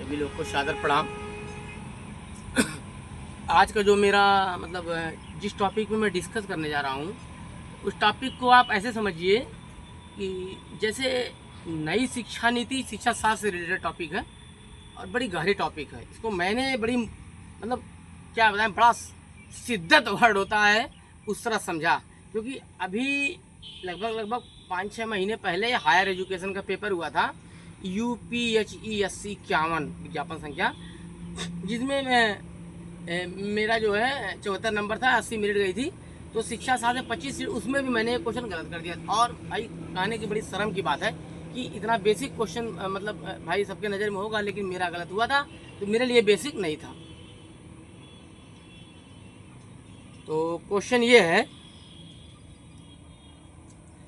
सभी लोग को सादर प्रणाम। आज का जो मेरा जिस टॉपिक में मैं डिस्कस करने जा रहा हूँ उस टॉपिक को आप ऐसे समझिए कि जैसे नई शिक्षा नीति शिक्षा शास्त्र से रिलेटेड टॉपिक है और बड़ी गहरी टॉपिक है। इसको मैंने बड़ी क्या बताएं, बड़ा शिद्दत वर्ड होता है उस तरह समझा, क्योंकि अभी लगभग 5-6 महीने पहले हायर एजुकेशन का पेपर हुआ था UPHESC 51 विज्ञापन संख्या, जिसमें मेरा जो है 74 नंबर था, 80 मिनट गई थी। तो शिक्षा शास्त्र 25 सीट, उसमें भी मैंने क्वेश्चन गलत कर दिया। और भाई कहने की बड़ी शर्म की बात है कि इतना बेसिक क्वेश्चन भाई सबके नज़र में होगा, लेकिन मेरा गलत हुआ था, तो मेरे लिए बेसिक नहीं था। तो क्वेश्चन ये है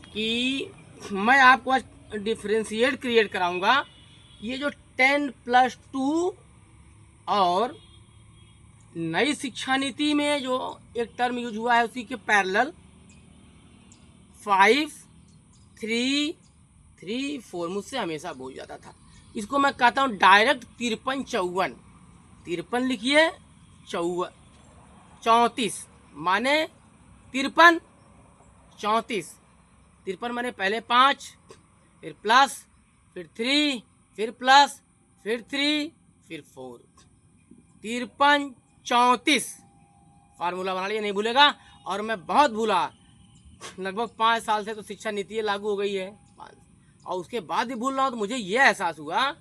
कि मैं आपको आज डिफरेंशिएट क्रिएट कराऊंगा ये जो 10+2 और नई शिक्षा नीति में जो एक टर्म यूज हुआ है उसी के पैरेलल 5, 3, 3, 4 मुझसे हमेशा भूल जाता था। इसको मैं कहता हूँ डायरेक्ट 53-54। 53 लिखिए, 34 माने 53, 34। 53 माने पहले 5, फिर प्लस, फिर 3, फिर प्लस, फिर 3, फिर 4। 53, 34 फार्मूला बना लिया, नहीं भूलेगा। और मैं बहुत भूला, लगभग 5 साल से तो शिक्षा नीति लागू हो गई है, और उसके बाद भी भूल रहा हूँ। तो मुझे ये एहसास हुआ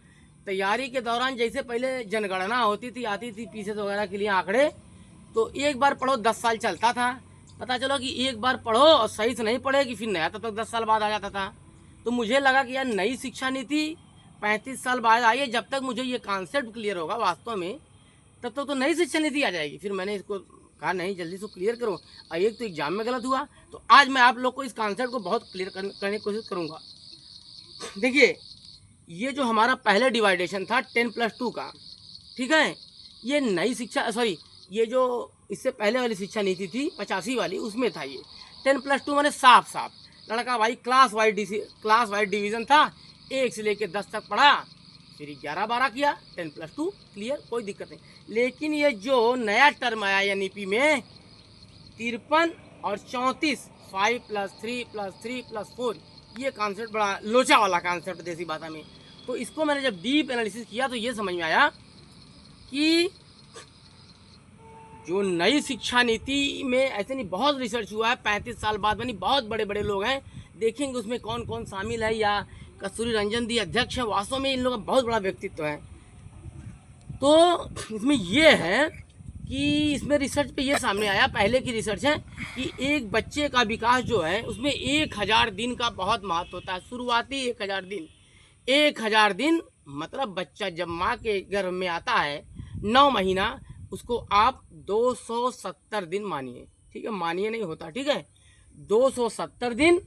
तैयारी के दौरान, जैसे पहले जनगणना होती थी, आती थी पीसेस वगैरह के लिए आंकड़े, तो एक बार पढ़ो 10 साल चलता था। पता चलो कि एक बार पढ़ो और सही से नहीं पढ़ेगी, फिर नया तब तक 10 साल बाद आ जाता था। तो मुझे लगा कि यार नई शिक्षा नीति 35 साल बाद आई है, जब तक मुझे ये कॉन्सेप्ट क्लियर होगा वास्तव में तब तक तो नई शिक्षा नीति आ जाएगी। फिर मैंने इसको कहा नहीं, जल्दी से क्लियर करो। और एक तो एग्जाम में गलत हुआ, तो आज मैं आप लोग को इस कॉन्सेप्ट को बहुत क्लियर करने की कोशिश करूँगा। देखिए, ये जो हमारा पहले डिवाइडेशन था 10+2 का, ठीक है, ये नई शिक्षा ये जो इससे पहले वाली शिक्षा नीति थी 85 वाली, उसमें था ये 10+2 माने साफ साफ लड़का भाई क्लास वाइड डिवीज़न था। 1 से लेकर 10 तक पढ़ा, फिर 11-12 किया, 10+2 क्लियर, कोई दिक्कत नहीं। लेकिन ये जो नया टर्म आया एनईपी में 53 और 34, 5+3+3+4, ये कॉन्सेप्ट बड़ा लोचा वाला कॉन्सेप्ट देसी भाषा में। तो इसको मैंने जब डीप एनालिसिस किया तो ये समझ में आया कि जो नई शिक्षा नीति में ऐसे नहीं, बहुत रिसर्च हुआ है 35 साल बाद बनी, बहुत बड़े बड़े लोग हैं, देखेंगे उसमें कौन कौन शामिल है, या कस्तूरी रंजन दी अध्यक्ष है, वास्तव में इन लोगों का बहुत बड़ा व्यक्तित्व है। तो इसमें यह है कि इसमें रिसर्च पे ये सामने आया, पहले की रिसर्च है, कि एक बच्चे का विकास जो है उसमें 1000 दिन का बहुत महत्व होता है। शुरुआती 1000 दिन, 1000 दिन मतलब बच्चा जब माँ के गर्भ में आता है 9 महीना, उसको आप 270 दिन मानिए, ठीक है, मानिए नहीं होता, ठीक है, 270 दिन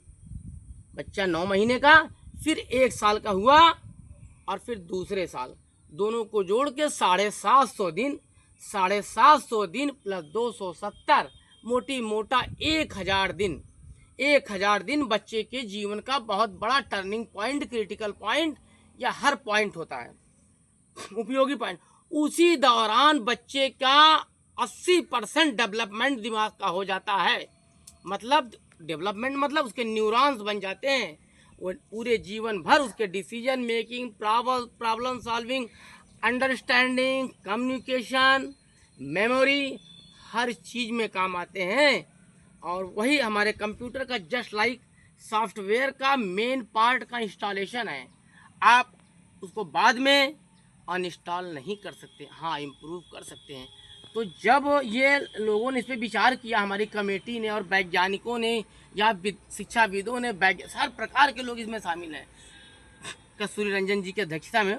बच्चा 9 महीने का, फिर 1 साल का हुआ, और फिर दूसरे साल, दोनों को जोड़ के 750 दिन, 750 दिन प्लस 270, मोटी मोटा 1000 दिन। 1000 दिन बच्चे के जीवन का बहुत बड़ा टर्निंग पॉइंट, क्रिटिकल पॉइंट या हर पॉइंट होता है, उपयोगी पॉइंट। उसी दौरान बच्चे का 80% डेवलपमेंट दिमाग का हो जाता है। मतलब डेवलपमेंट मतलब उसके न्यूरॉन्स बन जाते हैं, वो पूरे जीवन भर उसके decision making, problem solving, understanding, communication, memory, हर चीज़ में काम आते हैं। और वही हमारे कंप्यूटर का जस्ट लाइक सॉफ्टवेयर का मेन पार्ट का इंस्टॉलेशन है। आप उसको बाद में अनइंस्टॉल नहीं कर सकते, हाँ इम्प्रूव कर सकते हैं। तो जब ये लोगों ने इस पर विचार किया, हमारी कमेटी ने और वैज्ञानिकों ने या शिक्षाविदों ने, हर प्रकार के लोग इसमें शामिल हैं, कस्तूरी रंजन जी की अध्यक्षता में,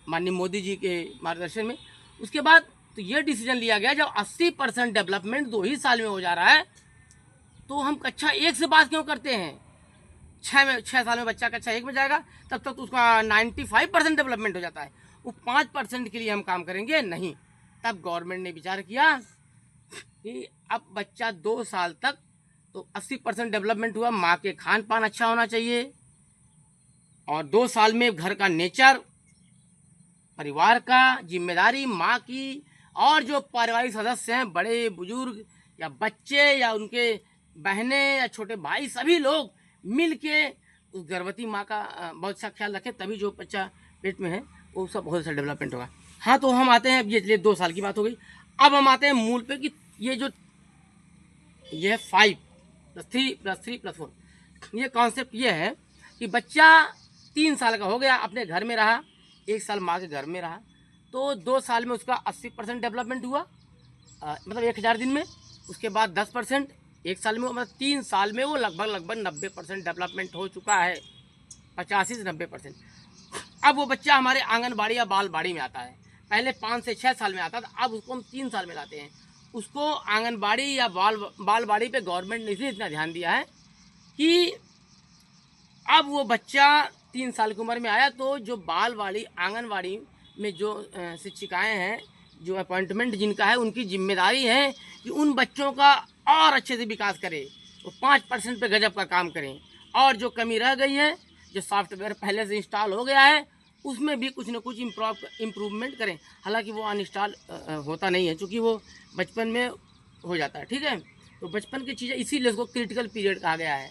माननीय मोदी जी के मार्गदर्शन में। उसके बाद तो ये डिसीजन लिया गया, जब 80% डेवलपमेंट 2 ही साल में हो जा रहा है, तो हम कक्षा 1 से बात क्यों करते हैं? 6 साल में बच्चा कक्षा 1 में जाएगा, तब तक तो उसका 95% डेवलपमेंट हो जाता है। वो 5% के लिए हम काम करेंगे नहीं। तब गवर्नमेंट ने विचार किया कि अब बच्चा 2 साल तक तो 80% डेवलपमेंट हुआ, माँ के खान पान अच्छा होना चाहिए, और 2 साल में घर का नेचर परिवार का जिम्मेदारी, माँ की, और जो पारिवारिक सदस्य हैं, बड़े बुजुर्ग या बच्चे या उनके बहनें या छोटे भाई, सभी लोग मिल के उस गर्भवती माँ का बहुत अच्छा ख्याल रखें, तभी जो बच्चा पेट में है वो सब बहुत अच्छा डेवलपमेंट होगा। हाँ, तो हम आते हैं, अब ये 2 साल की बात हो गई। अब हम आते हैं मूल पे कि ये है 5 + 3 + 3 + 4। ये कॉन्सेप्ट ये है कि बच्चा 3 साल का हो गया, अपने घर में रहा, 1 साल माँ के घर में रहा, तो 2 साल में उसका 80% डेवलपमेंट हुआ, मतलब 1000 दिन में। उसके बाद 10% 1 साल में, मतलब 3 साल में वो लगभग 90% डेवलपमेंट हो चुका है, 85 से 90%। अब वो बच्चा हमारे आंगनबाड़ी या बालवाड़ी में आता है। पहले 5 से 6 साल में आता था, अब उसको हम 3 साल में लाते हैं। उसको आंगनबाड़ी या बालवाड़ी पे गवर्नमेंट ने इसलिए इतना ध्यान दिया है कि अब वो बच्चा 3 साल की उम्र में आया, तो जो बालवाड़ी आंगनबाड़ी में जो शिक्षिकाएं हैं, जो अपॉइंटमेंट जिनका है, उनकी जिम्मेदारी है कि उन बच्चों का और अच्छे से विकास करें, वो 5% पे गजब का काम करें, और जो कमी रह गई है, जो सॉफ्टवेयर पहले से इंस्टॉल हो गया है, उसमें भी कुछ न कुछ इम्प्रूवमेंट करें। हालांकि वो अनइंस्टॉल होता नहीं है, क्योंकि वो बचपन में हो जाता है, ठीक है। तो बचपन की चीज़ें, इसीलिए उसको क्रिटिकल पीरियड कहा गया है।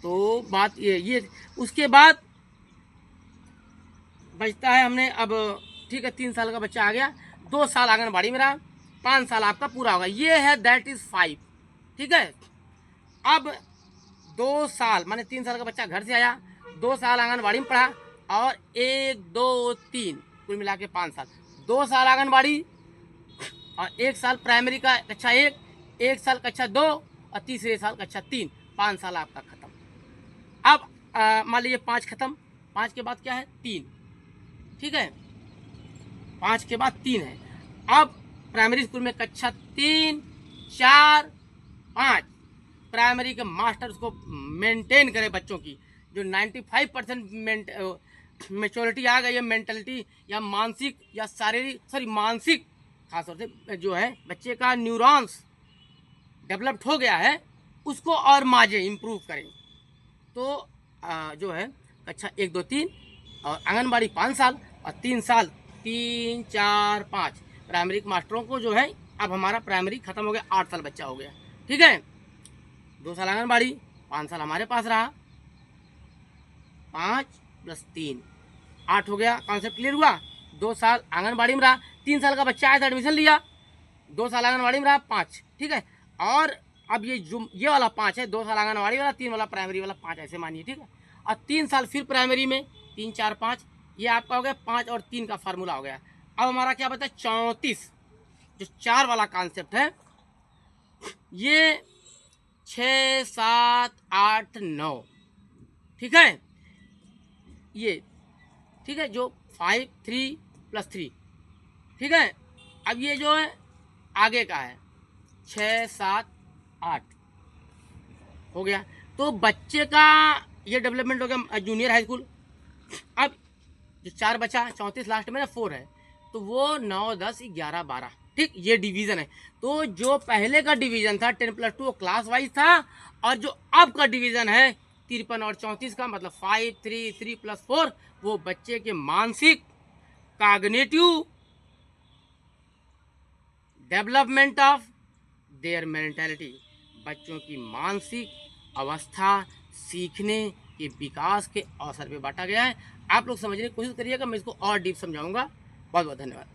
तो बात ये उसके बाद बचता है हमने अब, ठीक है, 3 साल का बच्चा आ गया, 2 साल आंगनबाड़ी में रहा, 5 साल आपका पूरा होगा, ये है दैट इज़ 5, ठीक है। अब 2 साल माने 3 साल का बच्चा घर से आया, 2 साल आंगनबाड़ी में पढ़ा, और 1 2 3 कुल मिला के 5 साल, 2 साल आंगनबाड़ी और 1 साल प्राइमरी का कक्षा 1, 1 साल कक्षा 2 और तीसरे साल कक्षा 3, 5 साल आपका खत्म। अब मान लीजिए 5 खत्म, 5 के बाद क्या है, 3, ठीक है, 5 के बाद 3 है। अब प्राइमरी स्कूल में कक्षा 3 4 5 प्राइमरी के मास्टर उसको मेंटेन करें, बच्चों की जो 95% मेच्योरिटी आ गई है, मेंटलिटी या मानसिक या शारीरिक मानसिक खासतौर से जो है बच्चे का न्यूरॉन्स डेवलप्ड हो गया है, उसको और माजे इम्प्रूव करें। तो जो है कक्षा 1 2 3 और आंगनबाड़ी 5 साल और 3 साल 3 4 5 प्राइमरी मास्टरों को जो है, अब हमारा प्राइमरी खत्म हो गया, 8 साल बच्चा हो गया, ठीक है। 2 साल आंगनबाड़ी, 5 साल हमारे पास रहा, 5 + 3 8 हो गया, कॉन्सेप्ट क्लियर हुआ। 2 साल आंगनबाड़ी में रहा, 3 साल का बच्चा आया था, एडमिशन लिया, 2 साल आंगनबाड़ी में रहा, 5, ठीक है। और अब ये वाला 5 है, 2 साल आंगनबाड़ी वाला, 3 वाला प्राइमरी वाला, 5 ऐसे मानिए, ठीक है। और 3 साल फिर प्राइमरी में, 3 4 5, ये आपका हो गया 5 और 3 का फार्मूला हो गया। अब हमारा क्या बता है, 34, जो 4 वाला कॉन्सेप्ट है, ये 6 7 8 9, ठीक है, ये ठीक है, जो 5 3 + 3, ठीक है। अब ये जो है आगे का है 6 7 8 हो गया, तो बच्चे का ये डेवलपमेंट हो गया जूनियर हाई स्कूल। अब जो 4 बचा, 34 लास्ट में ना 4 है, तो वो 9 10 11 12, ठीक, ये डिवीज़न है। तो जो पहले का डिवीज़न था 10 + 2 क्लास वाइज था, और जो अब का डिवीज़न है 53 और 34 का, मतलब 5 3 3 + 4, वो बच्चे के मानसिक cognitive development of their mentality, बच्चों की मानसिक अवस्था सीखने के विकास के अवसर पे बांटा गया है। आप लोग समझने की कोशिश करिएगा, मैं इसको और डीप समझाऊंगा। बहुत बहुत धन्यवाद।